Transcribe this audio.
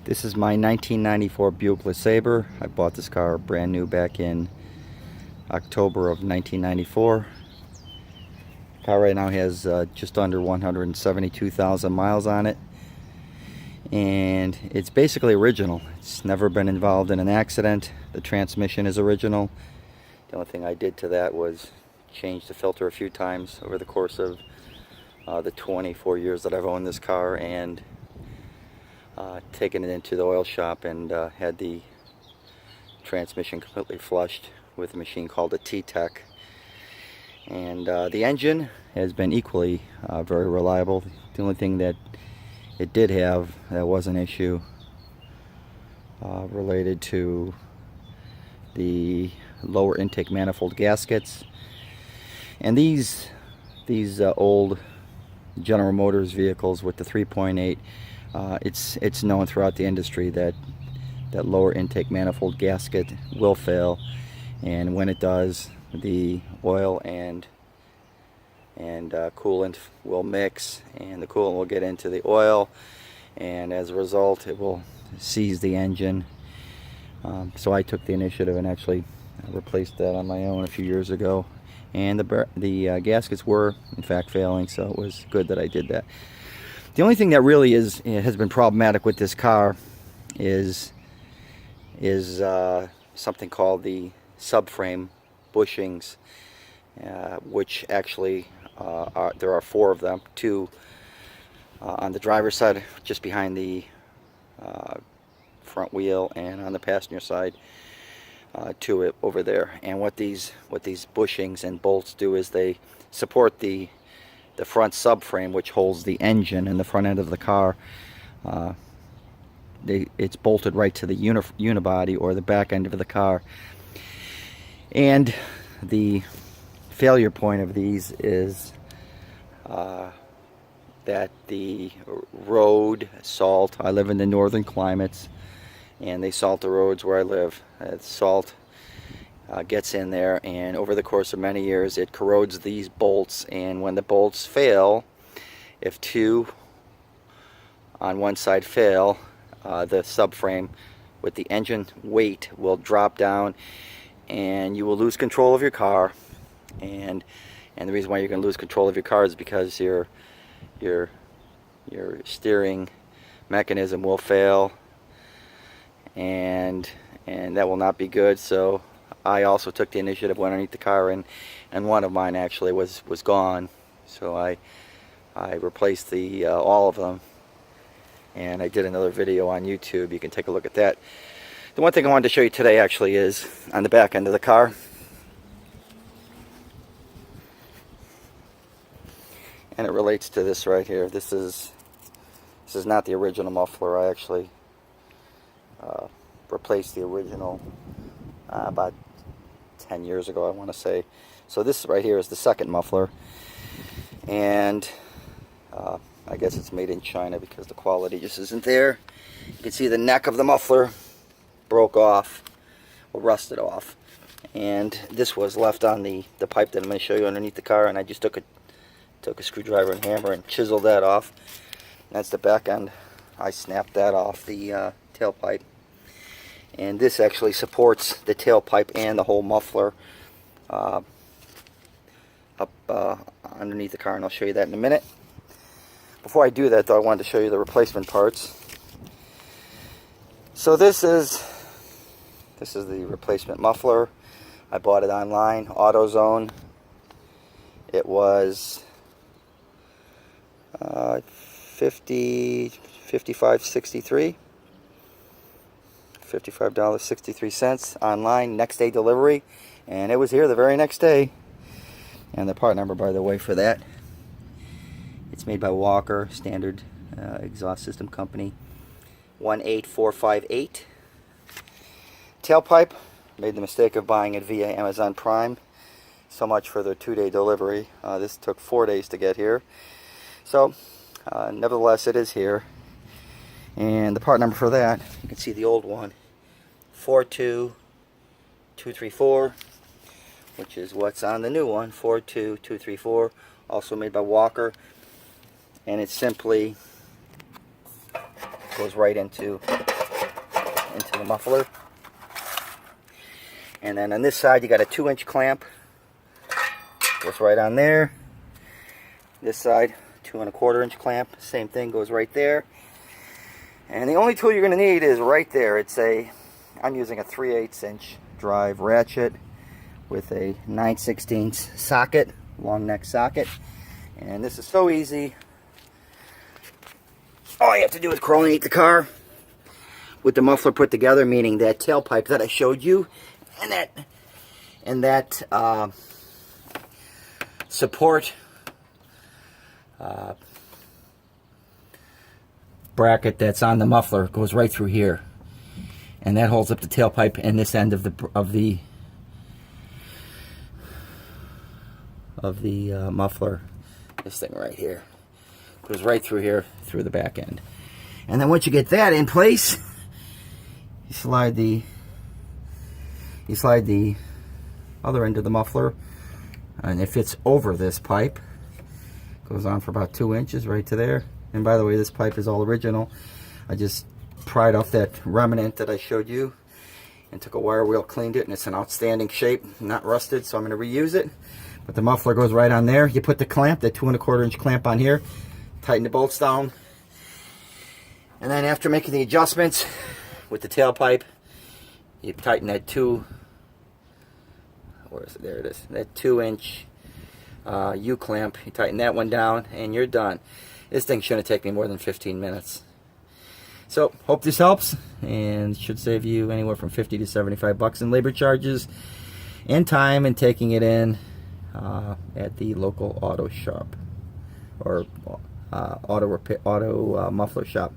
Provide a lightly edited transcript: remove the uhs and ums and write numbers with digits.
This is my 1994 Buick LeSabre. I bought this car brand new back in October of 1994. The car right now has just under 172,000 miles on it, and it's basically original. It's never been involved in an accident. The transmission is original. The only thing I did to that was change the filter a few times over the course of the 24 years that I've owned this car, and taken it into the oil shop and had the transmission completely flushed with a machine called a T-Tech. And the engine has been equally very reliable. The only thing that it did have that was an issue related to the lower intake manifold gaskets. And these old General Motors vehicles with the 3.8, it's known throughout the industry that lower intake manifold gasket will fail, and when it does, the oil and coolant will mix, and the coolant will get into the oil, and as a result it will seize the engine. So I took the initiative and actually replaced that on my own a few years ago, and the gaskets were in fact failing, so it was good that I did that. The only thing that really has been problematic with this car is something called the subframe bushings, which actually there are 4 of them, 2 on the driver's side just behind the front wheel, and on the passenger side 2 over there. And what these bushings and bolts do is they support the front subframe, which holds the engine in the front end of the car. It's bolted right to the unibody or the back end of the car. And the failure point of these is that the road salt, I live in the northern climates, and they salt the roads where I live. Salt gets in there, and over the course of many years it corrodes these bolts, and when the bolts fail, if 2 on one side fail, the subframe with the engine weight will drop down, and you will lose control of your car. And the reason why you're going to lose control of your car is because your steering mechanism will fail, and that will not be good. So I also took the initiative, went underneath the car, and one of mine actually was gone. So I replaced all of them, and I did another video on YouTube. You can take a look at that. The one thing I wanted to show you today actually is on the back end of the car. And it relates to this right here. This is not the original muffler. I actually replaced the original about 10 years ago, I want to say. So this right here is the second muffler, and I guess it's made in China because the quality just isn't there. You can see the neck of the muffler broke off or rusted off, and this was left on the pipe that I'm going to show you underneath the car, and I just took a screwdriver and hammer and chiseled that off. That's the back end. I snapped that off the tailpipe, and this actually supports the tailpipe and the whole muffler up underneath the car, and I'll show you that in a minute. Before I do that though, I wanted to show you the replacement parts. So this is the replacement muffler. I bought it online, AutoZone. It was $55.63 online, next day delivery, and it was here the very next day. And the part number, by the way, for that, it's made by Walker Standard Exhaust System Company, 18458. Tailpipe, made the mistake of buying it via Amazon Prime. So much for the 2-day delivery. This took 4 days to get here. So, nevertheless, it is here. And the part number for that, you can see the old one, 42234, which is what's on the new one, 42234, also made by Walker. And it's simply goes right into the muffler. And then on this side you got a 2-inch clamp, goes right on there. This side, 2 1/4-inch clamp, same thing, goes right there. And the only tool you're going to need is right there. I'm using a 3/8-inch drive ratchet with a 9/16 socket, long neck socket. And this is so easy. All you have to do is chronate the car with the muffler put together, meaning that tailpipe that I showed you, and that support bracket that's on the muffler goes right through here, and that holds up the tailpipe and this end of the muffler. This thing right here goes right through here, through the back end. And then once you get that in place, you slide the other end of the muffler, and it fits over this pipe. Goes on for about 2 inches right to there. And by the way, this pipe is all original. I just pried off that remnant that I showed you and took a wire wheel, cleaned it, and it's in outstanding shape, not rusted, so I'm going to reuse it. But the muffler goes right on there. You put the clamp, that 2 1/4-inch clamp on here, tighten the bolts down, and then after making the adjustments with the tailpipe, you tighten that there it is, that 2-inch U-clamp. You tighten that one down and you're done. This thing shouldn't take me more than 15 minutes. So, hope this helps, and should save you anywhere from 50 to 75 bucks in labor charges and time in taking it in at the local auto shop or auto muffler shop.